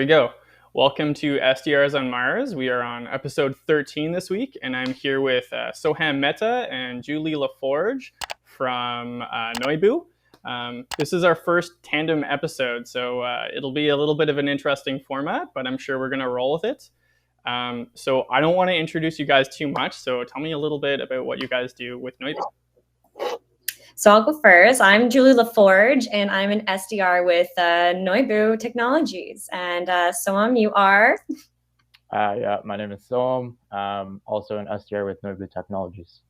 we go. Welcome to SDRs on Mars. We are on episode 13 this week, and I'm here with Soham Mehta and Julie Laforge from Noibu. This is our first tandem episode, so it'll be a little bit of an interesting format, but I'm sure we're going to roll with it. So I don't want to introduce you guys too much, so tell me a little bit about what you guys do with Noibu. So I'll go first. I'm Julie Laforge, and I'm an SDR with Noibu Technologies. And Soham, you are? Yeah, my name is Soham. Also an SDR with Noibu Technologies.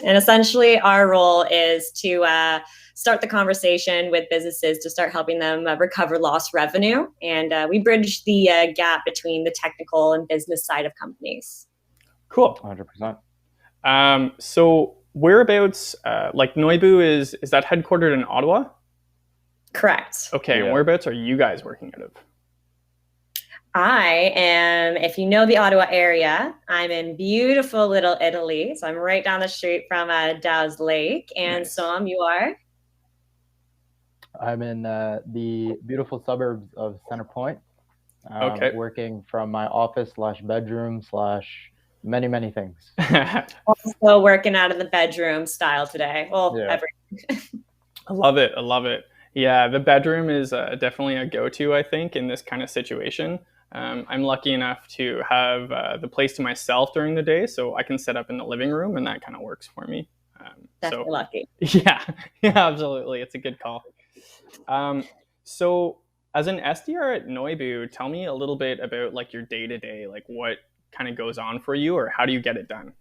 And essentially, our role is to start the conversation with businesses to start helping them recover lost revenue. And we bridge the gap between the technical and business side of companies. Cool. 100%. So whereabouts, like Noibu, is that headquartered in Ottawa? Correct. Okay, Yeah. and whereabouts are you guys working out of? I am, if you know the Ottawa area, I'm in beautiful little Italy. So I'm right down the street from Dow's Lake. And Nice. Soham, you are? I'm in the beautiful suburbs of Center Point. Okay. Working from my office / bedroom / many things. Also working out of the bedroom style today. Well, Yeah. I love it. I love it. Yeah, the bedroom is definitely a go-to, I think, in this kind of situation. I'm lucky enough to have the place to myself during the day, so I can set up in the living room, and that kind of works for me. Definitely lucky. Yeah, absolutely. It's a good call. So as an SDR at Noibu, tell me a little bit about like your day-to-day, like what kind of goes on for you, or how do you get it done?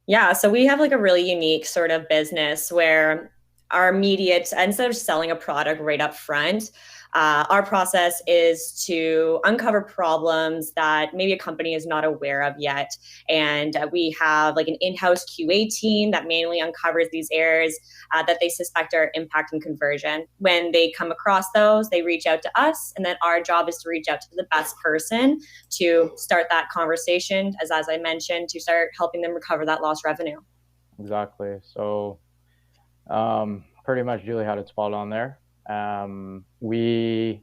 Yeah, so we have like a really unique sort of business where our immediate, instead of selling a product right up front, our process is to uncover problems that maybe a company is not aware of yet. And we have like an in-house QA team that manually uncovers these errors that they suspect are impacting conversion. When they come across those, they reach out to us, and then our job is to reach out to the best person to start that conversation, as I mentioned, to start helping them recover that lost revenue. Exactly. So pretty much Julie had it spot on there. We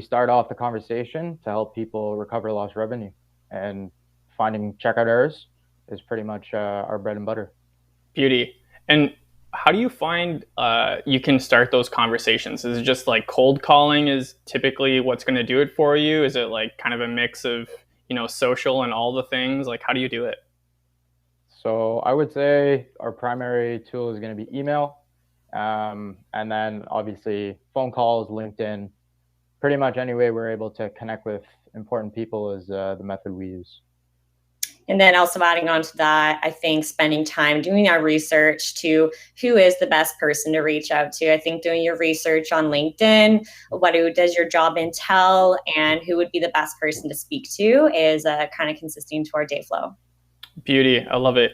start off the conversation to help people recover lost revenue, and finding checkout errors is pretty much our bread and butter. Beauty. And how do you find you can start those conversations? Is it just like cold calling is typically what's going to do it for you? Is it like kind of a mix of, social and all the things? Like, how do you do it? So I would say our primary tool is going to be email. And then obviously phone calls, LinkedIn, pretty much any way we're able to connect with important people is the method we use. And then also adding on to that, I think spending time doing our research to who is the best person to reach out to. I think doing your research on LinkedIn, does your job entail, and who would be the best person to speak to is kind of consistent to our day flow. Beauty. I love it.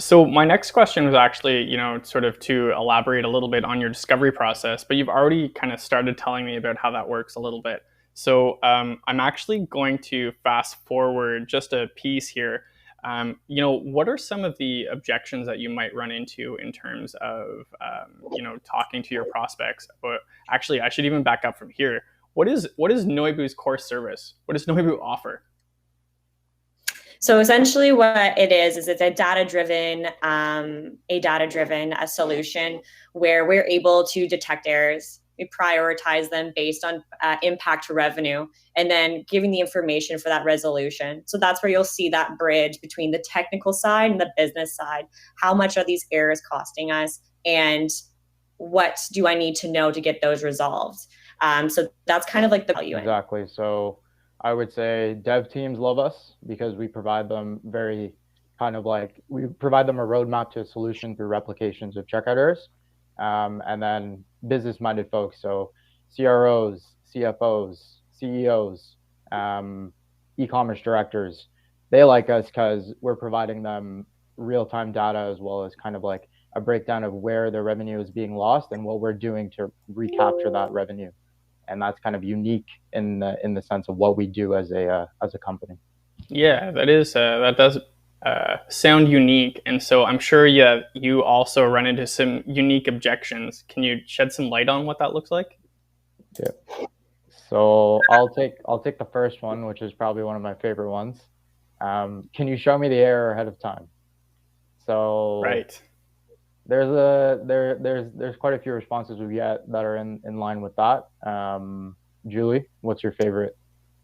So my next question was actually, sort of to elaborate a little bit on your discovery process, but you've already kind of started telling me about how that works a little bit. So I'm actually going to fast forward just a piece here. What are some of the objections that you might run into in terms of, talking to your prospects? But actually, I should even back up from here. What is Noibu's core service? What does Noibu offer? So essentially what it is it's a data-driven solution where we're able to detect errors. We prioritize them based on impact to revenue, and then giving the information for that resolution. So that's where you'll see that bridge between the technical side and the business side. How much are these errors costing us, and what do I need to know to get those resolved? So that's kind of like the value. Exactly. So I would say dev teams love us because we provide them we provide them a roadmap to a solution through replications of checkout errors. And then business-minded folks, so CROs, CFOs, CEOs, e-commerce directors, they like us because we're providing them real-time data as well as kind of like a breakdown of where their revenue is being lost and what we're doing to recapture that revenue. And that's kind of unique in the sense of what we do as a company. Yeah, that does sound unique, and so I'm sure you also run into some unique objections. Can you shed some light on what that looks like? Yeah. So I'll take the first one, which is probably one of my favorite ones. Can you show me the error ahead of time? So Right. there's quite a few responses we get that are in line with that. Julie, what's your favorite?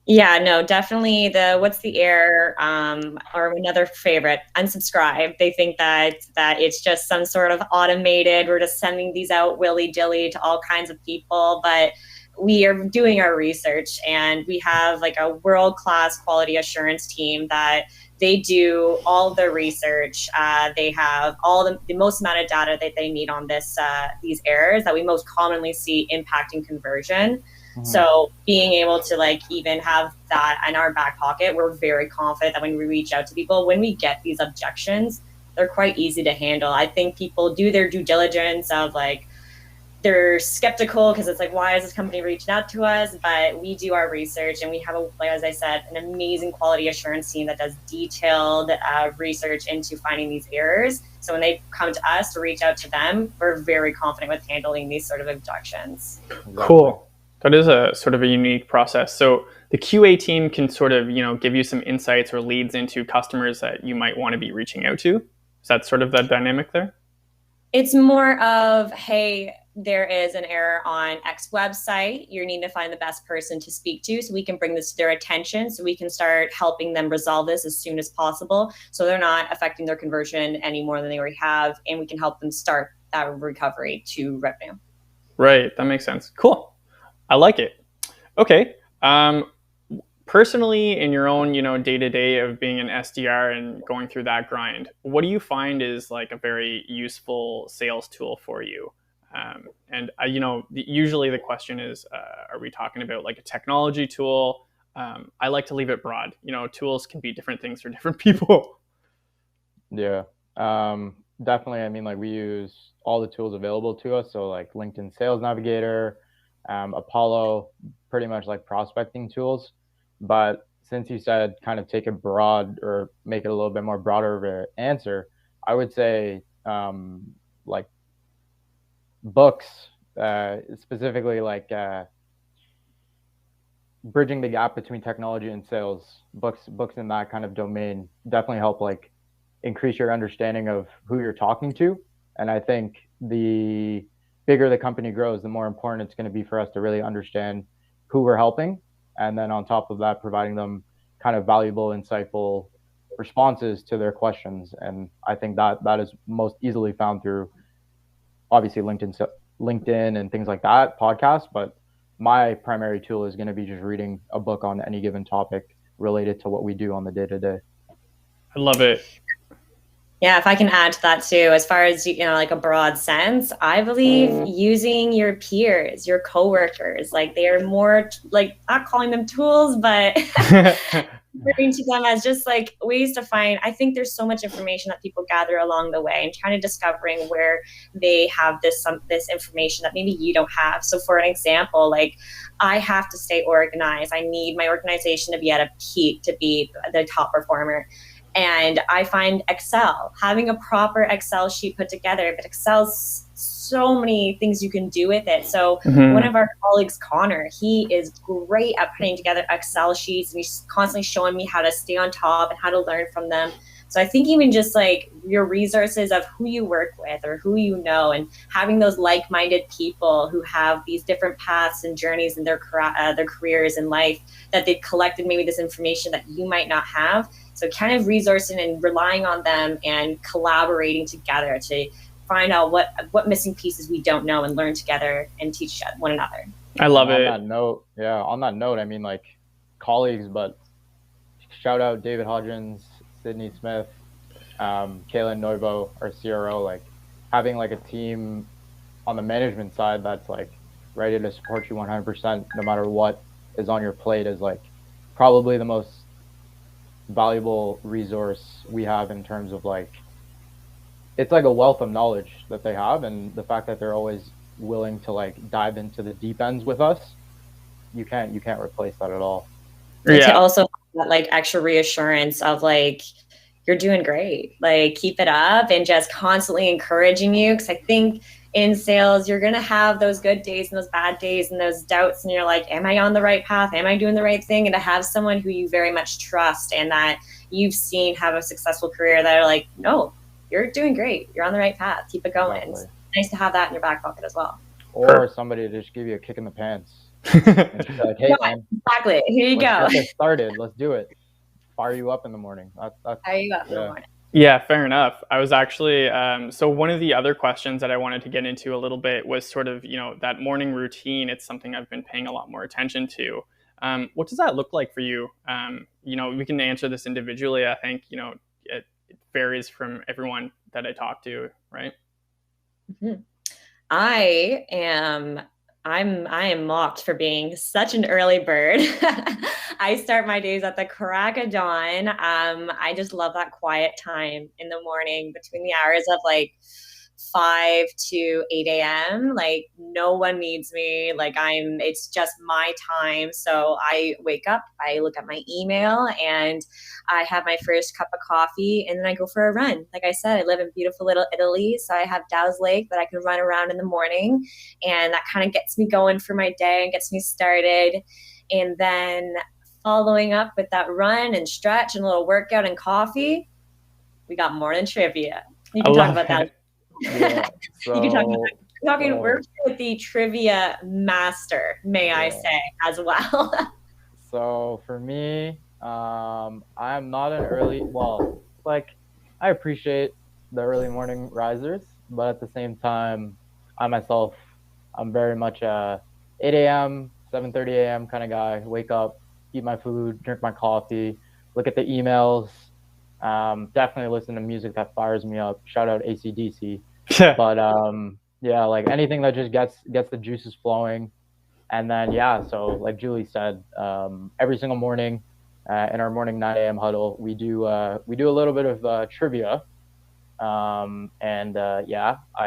Yeah, no, definitely the what's the error, or another favorite, unsubscribe. They think that it's just some sort of automated, we're just sending these out willy-dilly to all kinds of people, but we are doing our research and we have like a world-class quality assurance team that they do all the research. They have all the most amount of data that they need on these errors that we most commonly see impacting conversion. So being able to like even have that in our back pocket, we're very confident that when we reach out to people, when we get these objections, they're quite easy to handle. I think people do their due diligence of like, they're skeptical because it's like, why is this company reaching out to us? But we do our research and we have, like, as I said, an amazing quality assurance team that does detailed research into finding these errors. So when they come to us to reach out to them, we're very confident with handling these sort of objections. Cool. That is a sort of a unique process. So the QA team can sort of, give you some insights or leads into customers that you might want to be reaching out to. Is that sort of the dynamic there? It's more of, hey, there is an error on X website. You need to find the best person to speak to so we can bring this to their attention so we can start helping them resolve this as soon as possible so they're not affecting their conversion any more than they already have, and we can help them start that recovery to revenue. Right. That makes sense. Cool. I like it. Okay. Personally, in your own, day-to-day of being an SDR and going through that grind, what do you find is like a very useful sales tool for you? Usually the question is, are we talking about like a technology tool? I like to leave it broad. Tools can be different things for different people. Yeah, definitely. I mean, like we use all the tools available to us. So like LinkedIn Sales Navigator, Apollo, pretty much like prospecting tools. But since you said kind of take it broad or make it a little bit more broader of an answer, I would say like books, specifically like bridging the gap between technology and sales. Books in that kind of domain definitely help like increase your understanding of who you're talking to. And I think the bigger the company grows, the more important it's going to be for us to really understand who we're helping. And then on top of that, providing them kind of valuable, insightful responses to their questions. And I think that is most easily found through obviously LinkedIn and things like that, podcasts. But my primary tool is going to be just reading a book on any given topic related to what we do on the day to day. I love it. Yeah, if I can add to that too, as far as, like a broad sense, I believe using your peers, your coworkers, like they are more like, not calling them tools, but referring to them as just like ways to find. I think there's so much information that people gather along the way and kind of discovering where they have this information that maybe you don't have. So for an example, like I have to stay organized. I need my organization to be at a peak to be the top performer. And I find Excel, having a proper Excel sheet put together, but Excel's so many things you can do with it. So one of our colleagues, Connor, he is great at putting together Excel sheets, and he's constantly showing me how to stay on top and how to learn from them. So I think even just like your resources of who you work with or who you know, and having those like-minded people who have these different paths and journeys in their careers in life, that they've collected maybe this information that you might not have. So kind of resourcing and relying on them and collaborating together to find out what missing pieces we don't know and learn together and teach one another. I love it. On that note, I mean, like colleagues, but shout out David Hodgins, Sydney Smith, Kaylin Noibu, our CRO, like having like a team on the management side that's like ready to support you 100% no matter what is on your plate is like probably the most valuable resource we have in terms of like it's like a wealth of knowledge that they have, and the fact that they're always willing to like dive into the deep ends with us, you can't replace that at all. And to also have that like extra reassurance of like you're doing great, like keep it up, and just constantly encouraging you, because I think in sales, you're going to have those good days and those bad days and those doubts. And you're like, am I on the right path? Am I doing the right thing? And to have someone who you very much trust and that you've seen have a successful career that are like, no, you're doing great. You're on the right path. Keep it going. Exactly. It's nice to have that in your back pocket as well. Or somebody to just give you a kick in the pants. And just be like, hey, man, exactly. Here you go. Let's get this started. Let's do it. Fire you up in the morning. Fire you up in the morning. Yeah, fair enough. I was actually, so one of the other questions that I wanted to get into a little bit was sort of, that morning routine. It's something I've been paying a lot more attention to. What does that look like for you? We can answer this individually. I think, it varies from everyone that I talk to, right? Mm-hmm. I am mocked for being such an early bird. I start my days at the crack of dawn. I just love that quiet time in the morning between the hours of like 5 to 8 a.m. Like no one needs me. It's just my time. So I wake up, I look at my email, and I have my first cup of coffee, and then I go for a run. Like I said, I live in beautiful little Italy, so I have Dow's Lake that I can run around in the morning, and that kind of gets me going for my day and gets me started. And then following up with that run and stretch and a little workout and coffee, we got morning trivia. You can talk about that. Yeah, you can talk about that. We're with the trivia master, may I say, as well. So for me, I'm not an I appreciate the early morning risers, but at the same time, I'm very much a 8 a.m., 7:30 a.m. kind of guy. Wake up, eat my food, drink my coffee, look at the emails. Definitely listen to music that fires me up. Shout out AC/DC. But like anything that just gets the juices flowing. And then so like Julie said, every single morning in our morning 9 a.m. huddle, we do a little bit of trivia. I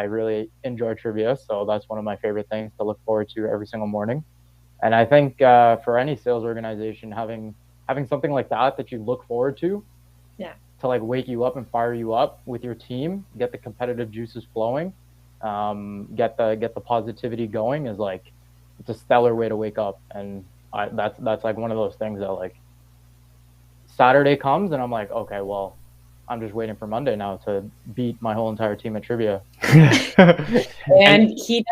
really enjoy trivia, so that's one of my favorite things to look forward to every single morning. And I think for any sales organization, having something like that you look forward to, to like wake you up and fire you up with your team, get the competitive juices flowing, get the positivity going, is like, it's a stellar way to wake up. And that's like one of those things that like Saturday comes and I'm like, okay, well, I'm just waiting for Monday now to beat my whole entire team at trivia. And he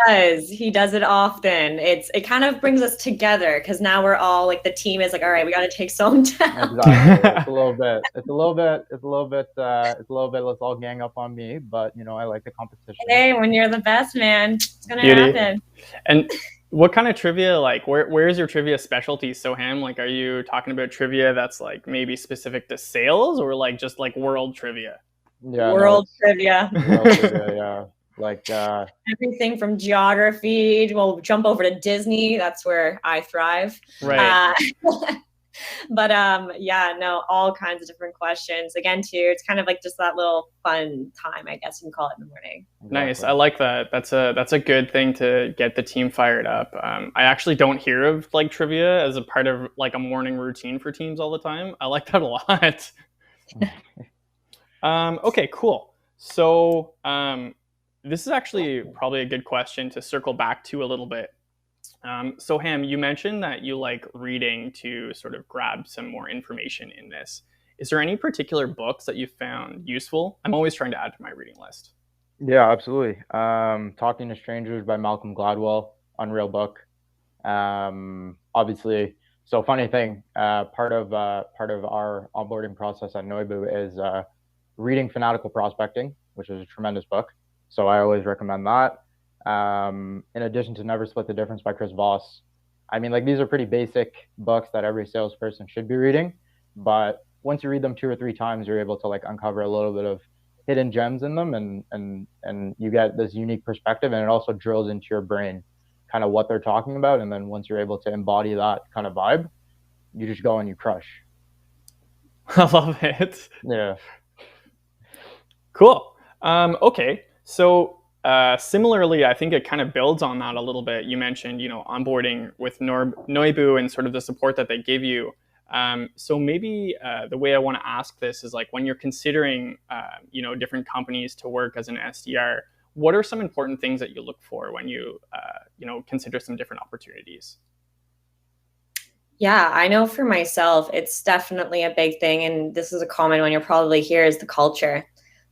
does it often. It kind of brings us together because now we're all like, the team is like, all right, we got to take Soham down. Exactly. It's a little bit. Let's all gang up on me, but I like the competition. Hey, when you're the best, man, it's gonna happen. And what kind of trivia, like where is your trivia specialty, Soham? Like, are you talking about trivia that's like maybe specific to sales, or like just like world trivia? Yeah, world trivia. World trivia, yeah. Like everything from geography. We'll jump over to Disney. That's where I thrive. Right. But all kinds of different questions. Again, too, it's kind of like just that little fun time, I guess you can call it, in the morning. Nice. I like that. That's a good thing to get the team fired up. I actually don't hear of like trivia as a part of like a morning routine for teams all the time. I like that a lot. Okay, cool. So this is actually probably a good question to circle back to a little bit. Soham, you mentioned that you like reading to sort of grab some more information in this. Is there any particular books that you found useful? I'm always trying to add to my reading list. Yeah, absolutely. Talking to Strangers by Malcolm Gladwell, unreal book. Obviously, so funny thing, part of our onboarding process at Noibu is reading Fanatical Prospecting, which is a tremendous book. So I always recommend that. In addition to Never Split the Difference by Chris Voss. I mean, like, these are pretty basic books that every salesperson should be reading, but once you read them 2 or 3 times, you're able to like uncover a little bit of hidden gems in them, and you get this unique perspective, and it also drills into your brain kind of what they're talking about. And then once you're able to embody that kind of vibe, you just go and you crush. I love it. Yeah. Cool. Okay. So similarly, I think it kind of builds on that a little bit. You mentioned, onboarding with Noibu and sort of the support that they give you. So maybe the way I want to ask this is like, when you're considering, different companies to work as an SDR, what are some important things that you look for when you, consider some different opportunities? Yeah, I know for myself, it's definitely a big thing. And this is a common one you'll probably hear is the culture.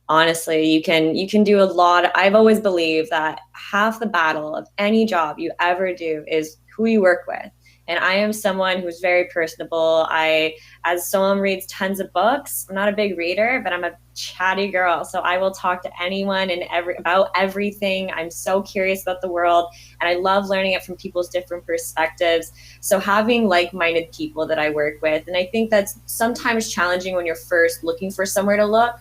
Honestly, you can do a lot. I've always believed that half the battle of any job you ever do is who you work with. And I am someone who's very personable. As Soham reads tons of books, I'm not a big reader, but I'm a chatty girl. So I will talk to anyone and about everything. I'm so curious about the world, and I love learning it from people's different perspectives. So having like-minded people that I work with, and I think that's sometimes challenging when you're first looking for somewhere to look.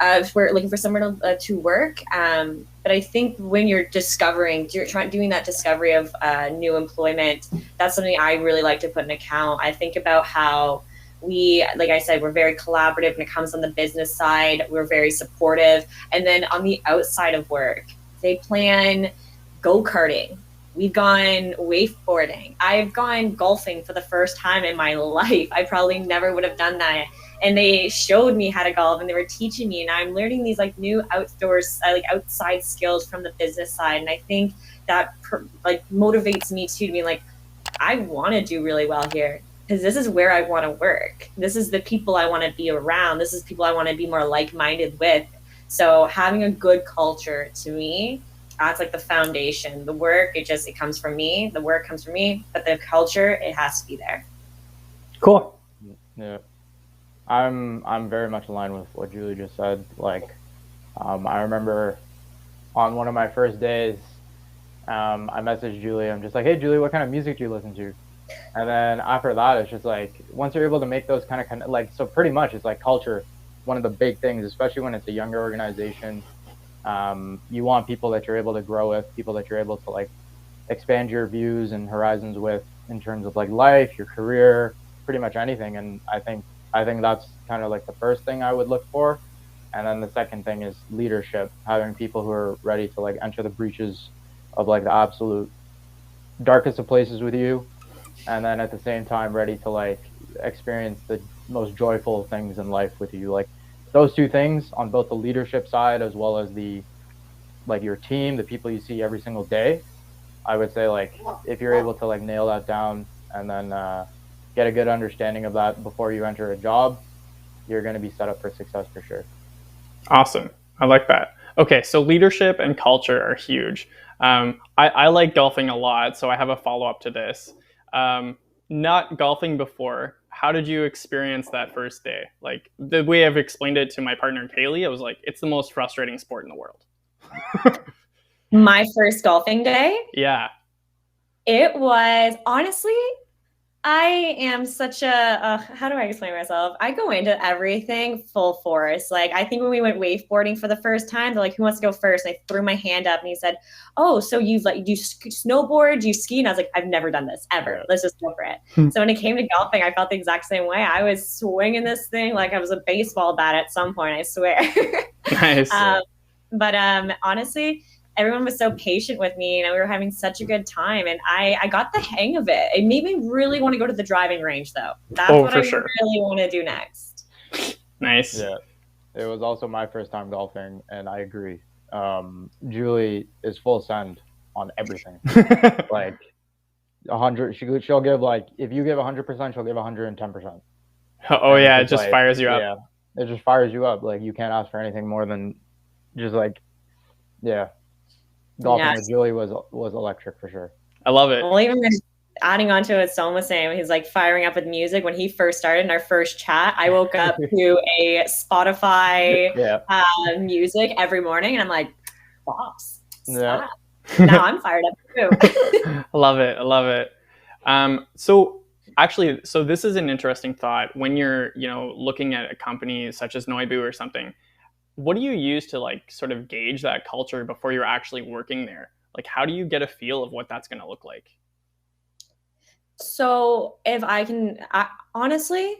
If we're looking for somewhere to work. But I think when you're doing that discovery of new employment, that's something I really like to put in account. I think about how like I said, we're very collaborative when it comes on the business side. We're very supportive. And then on the outside of work, they plan go-karting. We've gone wakeboarding. I've gone golfing for the first time in my life. I probably never would have done that. And they showed me how to golf, and they were teaching me, and I'm learning these like new outside skills from the business side. And I think that motivates me too, to be like, I want to do really well here because this is where I want to work. This is the people I want to be around. This is people I want to be more like-minded with. So having a good culture, to me, that's like the foundation. The work, it comes from me. The work comes from me, but the culture, it has to be there. Cool. Yeah. I'm very much aligned with what Julie just said. Like, I remember on one of my first days, I messaged Julie. I'm just like, hey, Julie, what kind of music do you listen to? And then after that, it's just like, once you're able to make those kind of like, so pretty much it's like culture, one of the big things, especially when it's a younger organization. You want people that you're able to grow with, people that you're able to like expand your views and horizons with in terms of like life, your career, pretty much anything. And I think that's kind of like the first thing I would look for. And then the second thing is leadership, having people who are ready to like enter the breaches of like the absolute darkest of places with you. And then at the same time, ready to like experience the most joyful things in life with you. Like those two things on both the leadership side, as well as like your team, the people you see every single day. I would say like, if you're able to like nail that down and then, get a good understanding of that before you enter a job, you're going to be set up for success for sure. Awesome. I like that. Okay, so leadership and culture are huge. I like golfing a lot, so I have a follow-up to this. Not golfing before, how did you experience that first day? Like, the way I've explained it to my partner, Kaylee, I was like, it's the most frustrating sport in the world. My first golfing day? Yeah. It was, honestly, I am such how do I explain myself? I go into everything full force. Like, I think when we went wakeboarding for the first time, they're like, who wants to go first? And I threw my hand up, and he said, oh, so you snowboard, you ski? And I was like, I've never done this ever. Let's just go for it. So when it came to golfing, I felt the exact same way. I was swinging this thing like I was a baseball bat at some point, I swear. Nice. But honestly, everyone was so patient with me, and we were having such a good time, and I got the hang of it. It made me really want to go to the driving range, though. That's what I really want to do next. Nice. Yeah, it was also my first time golfing, and I agree. Julie is full send on everything. Like 100, she'll give like, if you give 100%, she'll give 110%. Oh yeah, it just like, fires you up. Yeah, it just fires you up. Like, you can't ask for anything more than just like, yeah. Golfing with Julie was electric for sure. I love it. Well, even adding on to what Soham was saying, he's like firing up with music. When he first started in our first chat, I woke up to a Spotify music every morning, and I'm like, boss, stop. Yeah. Now I'm fired up too. I love it. So this is an interesting thought. When you're, looking at a company such as Noibu or something, what do you use to like sort of gauge that culture before you're actually working there? Like, how do you get a feel of what that's going to look like? So if honestly,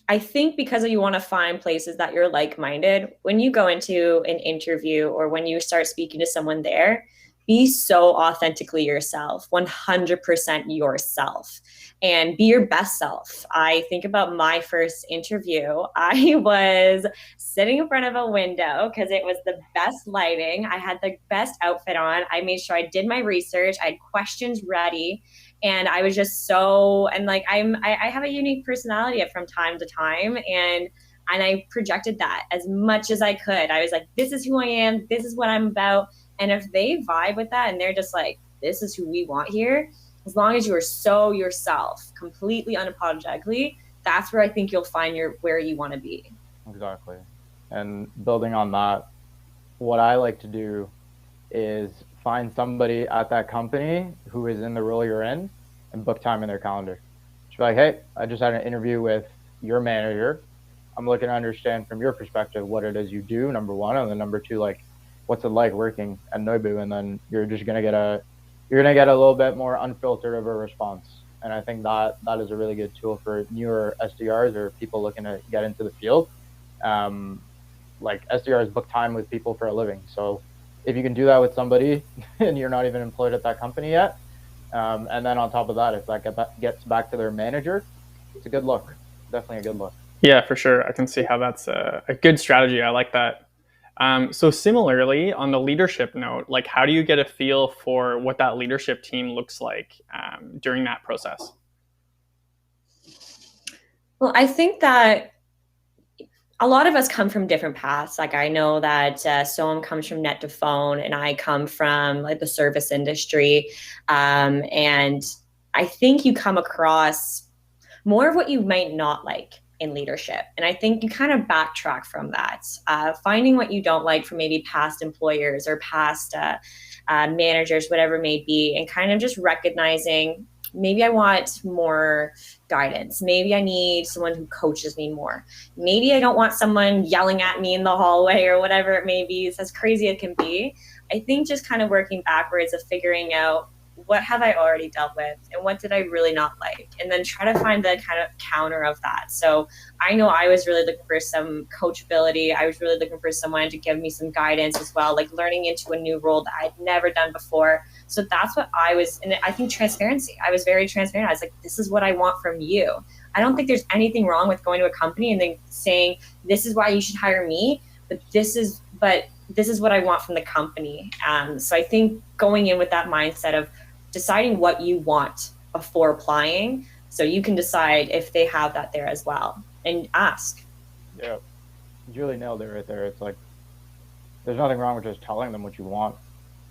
I think because you want to find places that you're like-minded, when you go into an interview or when you start speaking to someone there, be so authentically yourself, 100% yourself, and be your best self. I think about my first interview. I was sitting in front of a window because it was the best lighting. I had the best outfit on. I made sure I did my research. I had questions ready. And I was just so, and like, I have a unique personality from time to time. And I projected that as much as I could. I was like, this is who I am. This is what I'm about. And if they vibe with that and they're just like, this is who we want here, as long as you are so yourself, completely unapologetically, that's where I think you'll find where you want to be. Exactly. And building on that, what I like to do is find somebody at that company who is in the role you're in and book time in their calendar. Just be like, hey, I just had an interview with your manager. I'm looking to understand from your perspective what it is you do, number one, and then number two, like, what's it like working at Noibu? And then you're gonna get a little bit more unfiltered of a response. And I think that is a really good tool for newer SDRs or people looking to get into the field. Like SDRs book time with people for a living. So if you can do that with somebody and you're not even employed at that company yet, and then on top of that, if that gets back to their manager, it's a good look. Definitely a good look. Yeah, for sure. I can see how that's a good strategy. I like that. So similarly, on the leadership note, like how do you get a feel for what that leadership team looks like during that process? Well, I think that a lot of us come from different paths. Like I know that Soham comes from net to phone, and I come from like the service industry. And I think you come across more of what you might not like in leadership. And I think you kind of backtrack from that, finding what you don't like from maybe past employers or past managers, whatever it may be, and kind of just recognizing maybe I want more guidance. Maybe I need someone who coaches me more. Maybe I don't want someone yelling at me in the hallway or whatever it may be. It's as crazy as it can be. I think just kind of working backwards of figuring out what have I already dealt with and what did I really not like? And then try to find the kind of counter of that. So I know I was really looking for some coachability. I was really looking for someone to give me some guidance as well, like learning into a new role that I'd never done before. So that's what I was, and I think transparency. I was very transparent. I was like, this is what I want from you. I don't think there's anything wrong with going to a company and then saying, this is why you should hire me, but this is what I want from the company. So I think going in with that mindset of deciding what you want before applying, so you can decide if they have that there as well, and ask. Yeah, Julie nailed it right there. It's like there's nothing wrong with just telling them what you want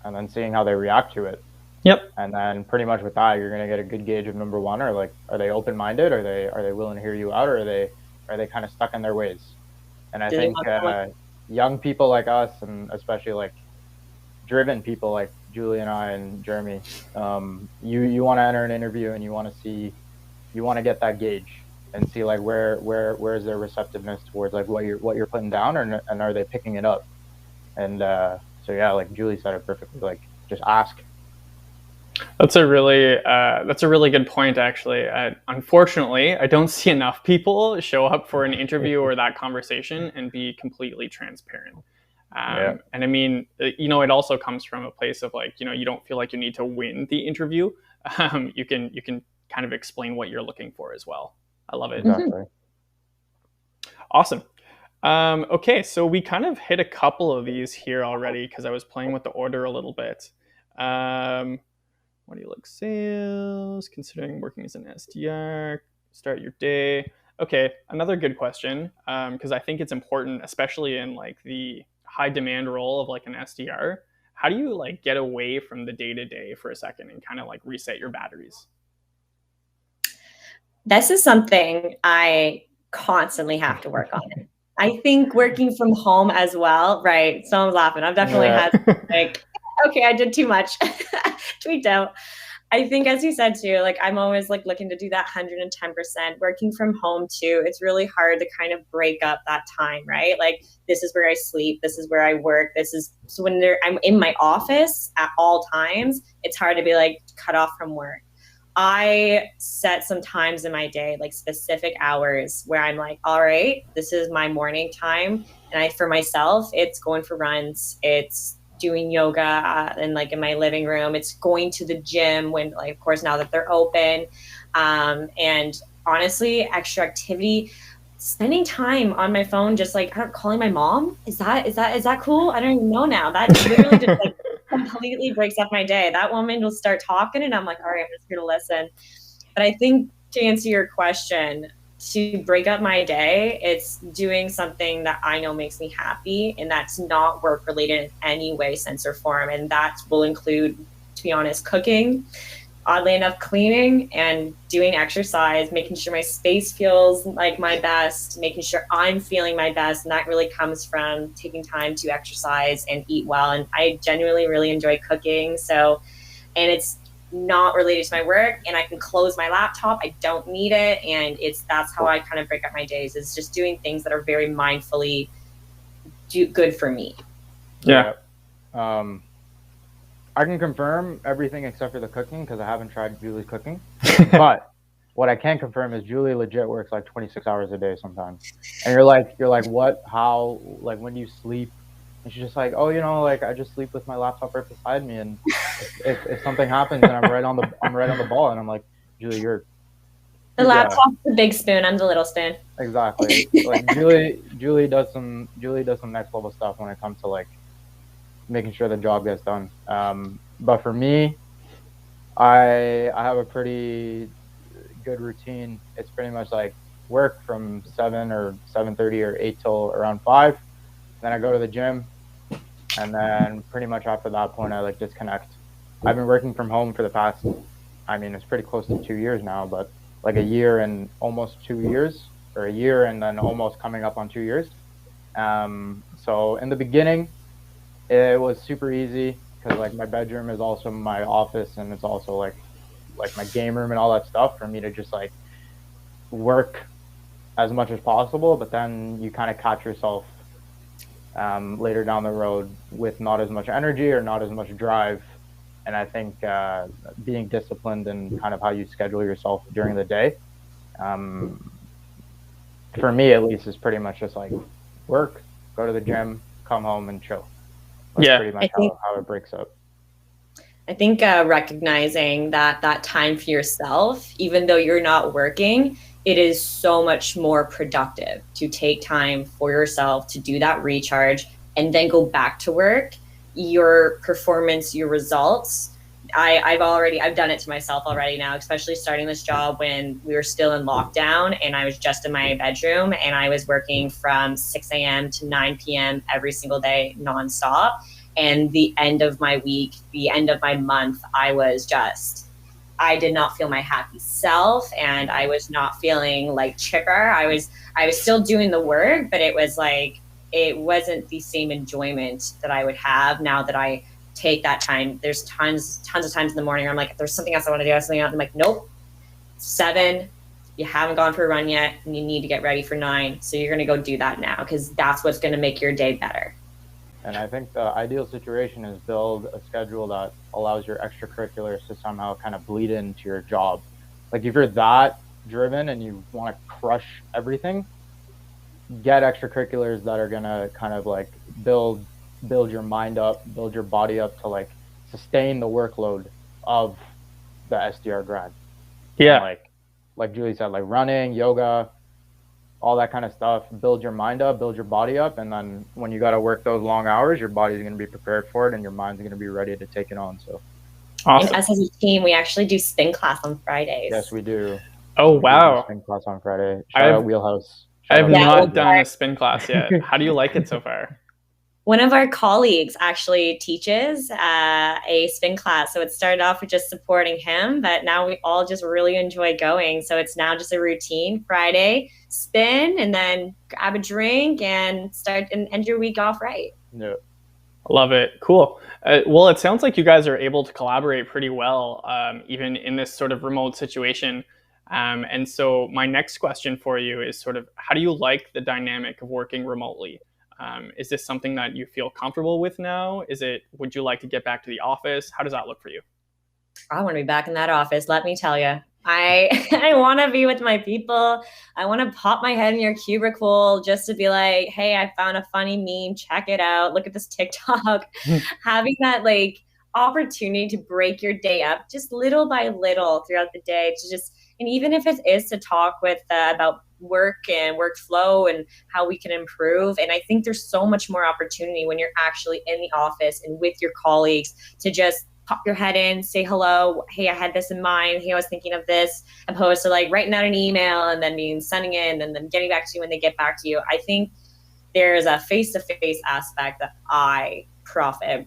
and then seeing how they react to it. Yep. And then pretty much with that, you're gonna get a good gauge of number one, or like, are they open-minded? Are they willing to hear you out, or are they kind of stuck in their ways? And I think young people like us, and especially like driven people like Julie and I and Jeremy, you want to enter an interview and you want to get that gauge and see like where is their receptiveness towards like what you're putting down, and are they picking it up? And so yeah, like Julie said it perfectly, like just ask. That's a really good point, actually. Unfortunately, I don't see enough people show up for an interview or that conversation and be completely transparent. And I mean, it also comes from a place of like, you don't feel like you need to win the interview. You can kind of explain what you're looking for as well. I love it. Exactly. Awesome. Okay, so we kind of hit a couple of these here already because I was playing with the order a little bit. What do you like? Sales, considering working as an SDR, start your day. Okay, another good question, because I think it's important, especially in like the high demand role of like an SDR. How do you like get away from the day-to-day for a second and kind of like reset your batteries? This is something I constantly have to work on. I think working from home as well, right? Someone's laughing. I've definitely had like, okay, I did too much. Tweet out. I think, as you said too, like I'm always like looking to do that 110%. Working from home too, it's really hard to kind of break up that time, right? Like this is where I sleep, this is where I work, so when I'm in my office at all times, it's hard to be like cut off from work. I set some times in my day, like specific hours where I'm like, all right, this is my morning time. And for myself, it's going for runs. It's doing yoga and like in my living room. It's going to the gym when, like, of course, now that they're open. And honestly, extra activity, spending time on my phone, just like calling my mom. Is that cool? I don't even know now. That literally just like completely breaks up my day. That woman will start talking and I'm like, all right, I'm just going to listen. But I think to answer your question, to break up my day, it's doing something that I know makes me happy, and that's not work related in any way, sense, or form. And that will include, to be honest, cooking, oddly enough, cleaning, and doing exercise, making sure my space feels like my best, making sure I'm feeling my best. And that really comes from taking time to exercise and eat well. And I genuinely really enjoy cooking. So, and it's not related to my work, and I can close my laptop. I don't need it. And that's how I kind of break up my days, is just doing things that are very mindfully good for me. Yeah. I can confirm everything except for the cooking because I haven't tried Julie's cooking. But what I can confirm is Julie legit works like 26 hours a day sometimes. And you're like, what? How? Like, when do you sleep? And she's just like, oh, like I just sleep with my laptop right beside me, and if something happens, then I'm right on the ball. And I'm like, Julie, the laptop's the big spoon. I'm the little spoon. Exactly. Like Julie does some next level stuff when it comes to like making sure the job gets done. But for me, I have a pretty good routine. It's pretty much like work from 7 or 7:30 or 8 till around 5. Then I go to the gym, and then pretty much after that point, I like disconnect. I've been working from home for the past, it's pretty close to 2 years now, but like a year and almost 2 years, or a year and then almost coming up on 2 years. So in the beginning, it was super easy because like my bedroom is also my office, and it's also like my game room and all that stuff for me to just like work as much as possible. But then you kind of catch yourself later down the road with not as much energy or not as much drive. And I think being disciplined and kind of how you schedule yourself during the day, for me at least, is pretty much just like work, go to the gym, come home, and chill. That's pretty much how it breaks up. I think recognizing that time for yourself, even though you're not working, it is so much more productive to take time for yourself to do that recharge and then go back to work. Your performance, your results. I've done it to myself already now, especially starting this job when we were still in lockdown and I was just in my bedroom and I was working from 6 a.m. to 9 p.m. every single day nonstop. And the end of my week, the end of my month, I did not feel my happy self, and I was not feeling like chipper. I was still doing the work, but it wasn't the same enjoyment that I would have now that I take that time. There's tons of times in the morning where I'm like, if there's something else I want to do, I'm like, nope, 7, you haven't gone for a run yet, and you need to get ready for 9. So you're going to go do that now, because that's what's going to make your day better. And I think the ideal situation is build a schedule that allows your extracurriculars to somehow kind of bleed into your job. Like if you're that driven and you want to crush everything, get extracurriculars that are going to kind of like build your mind up, build your body up to like sustain the workload of the SDR grad. Yeah. And like Julie said, like running, yoga, all that kind of stuff, build your mind up, build your body up. And then when you got to work those long hours, your body's going to be prepared for it and your mind's going to be ready to take it on. So awesome. And us as a team, we actually do spin class on Fridays. Yes, we do. Oh, wow. Spin class on Friday. Shout out Wheelhouse. I have not done a spin class yet. How do you like it so far? One of our colleagues actually teaches a spin class. So it started off with just supporting him, but now we all just really enjoy going. So it's now just a routine. Friday, spin, and then grab a drink and start and end your week off right. Yeah. Love it. Cool. Well, it sounds like you guys are able to collaborate pretty well, even in this sort of remote situation. And so my next question for you is sort of, how do you like the dynamic of working remotely? Is this something that you feel comfortable with now? Would you like to get back to the office? How does that look for you? I want to be back in that office, let me tell you. I want to be with my people. I want to pop my head in your cubicle just to be like, hey, I found a funny meme. Check it out. Look at this TikTok. Having that like opportunity to break your day up just little by little throughout the day to just, and even if it is to talk with about work and workflow and how we can improve. And I think there's so much more opportunity when you're actually in the office and with your colleagues to just pop your head in, say hello. Hey, I had this in mind. Hey, I was thinking of this, opposed to like writing out an email and then sending in and then getting back to you when they get back to you. I think there's a face-to-face aspect that I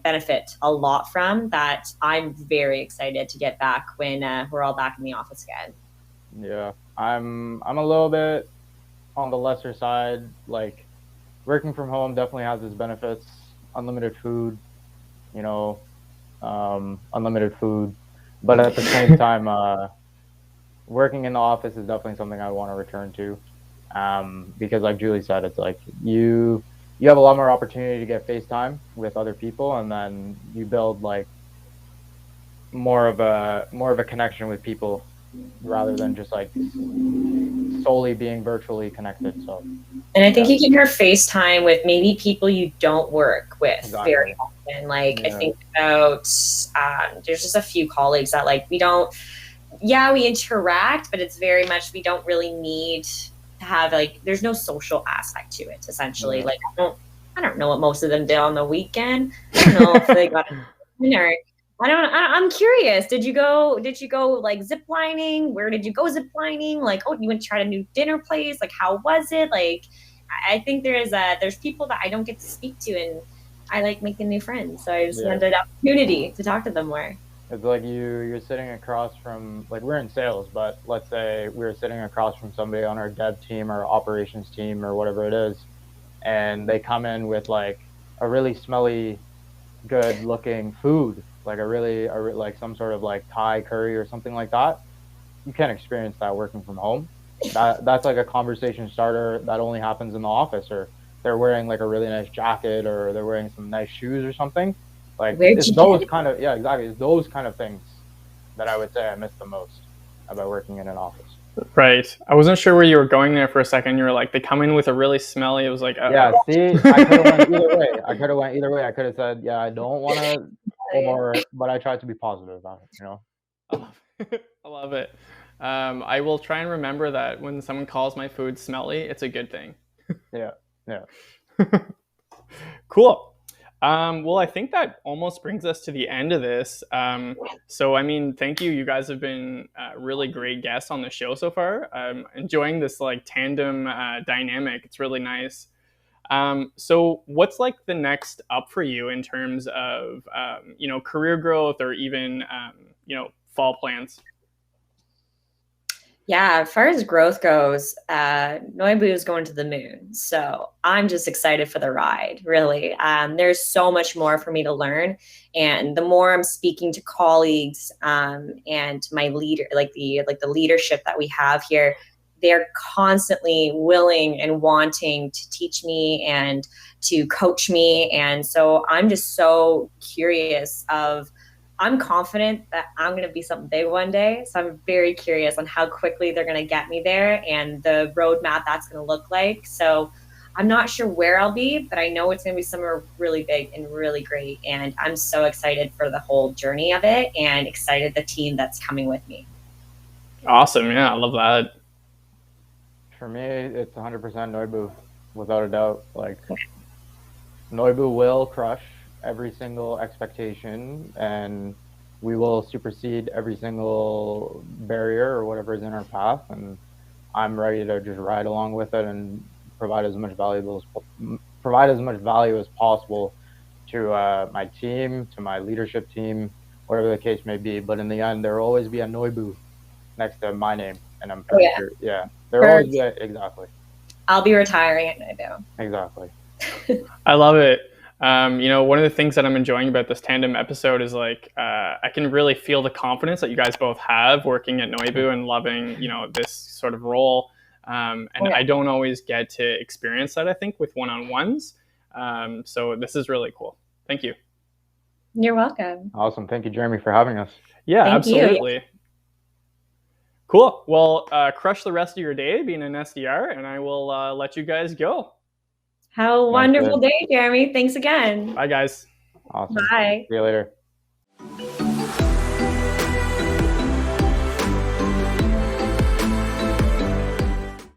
benefit a lot from that I'm very excited to get back when we're all back in the office again. Yeah, I'm a little bit on the lesser side. Like working from home definitely has its benefits. Unlimited food, you know, unlimited food. But at the same time, working in the office is definitely something I want to return to. Because like Julie said, it's like you have a lot more opportunity to get FaceTime with other people, and then you build like more of a connection with people rather than just like solely being virtually connected. So, and I think you can have FaceTime with maybe people you don't work with very often. Like I think about there's just a few colleagues that like we interact, but it's very much we don't really need to have like there's no social aspect to it. Essentially, like I don't know what most of them did on the weekend. I don't know if they got dinner. I'm curious. Did you go like zip lining? Where did you go zip lining? Like, oh, you went to try a new dinner place. Like, how was it? Like, I think there's people that I don't get to speak to, and I like making new friends. So I just had an opportunity to talk to them more. It's like you're sitting across from, like, we're in sales, but let's say we were sitting across from somebody on our dev team or operations team or whatever it is, and they come in with like a really smelly, good looking food, like like some sort of like Thai curry or something like that. You can't experience that working from home. That's like a conversation starter that only happens in the office, or they're wearing like a really nice jacket, or they're wearing some nice shoes or something. Like it's those kind of It's those kind of things that I would say I miss the most about working in an office. Right. I wasn't sure where you were going there for a second. You were like, they come in with a really smelly. It was like, yeah. See, I could have went either way. I could have said, yeah, I don't want to, but I tried to be positive about it. You know. I love it. I will try and remember that when someone calls my food smelly, it's a good thing. Yeah. Cool. Well, I think that almost brings us to the end of this. So, I mean, thank you. You guys have been really great guests on the show so far. I'm enjoying this like tandem dynamic. It's really nice. So what's like the next up for you in terms of, career growth or even, fall plans? Yeah, as far as growth goes, Noibu is going to the moon. So I'm just excited for the ride, really. There's so much more for me to learn. And the more I'm speaking to colleagues and my leader, like the leadership that we have here, they're constantly willing and wanting to teach me and to coach me. And so I'm just so curious I'm confident that I'm going to be something big one day. So I'm very curious on how quickly they're going to get me there and the roadmap that's going to look like. So I'm not sure where I'll be, but I know it's going to be somewhere really big and really great. And I'm so excited for the whole journey of it and excited the team that's coming with me. Awesome. Yeah, I love that. For me, it's 100% Noibu, without a doubt. Like, Noibu will crush every single expectation, and we will supersede every single barrier or whatever is in our path. And I'm ready to just ride along with it and provide as much value as possible to my team, to my leadership team, whatever the case may be. But in the end, there will always be a Noibu next to my name, and I'm pretty sure. Yeah, there will always be exactly. I'll be retiring at Noibu. Exactly. I love it. One of the things that I'm enjoying about this tandem episode is like I can really feel the confidence that you guys both have working at Noibu and loving, this sort of role. I don't always get to experience that, I think, with one-on-ones. So this is really cool. Thank you. You're welcome. Awesome. Thank you, Jeremy, for having us. Yeah, absolutely. Cool. Well, crush the rest of your day being an SDR, and I will let you guys go. Have a wonderful day, Jeremy. Thanks again. Bye, guys. Awesome. Bye. See you later.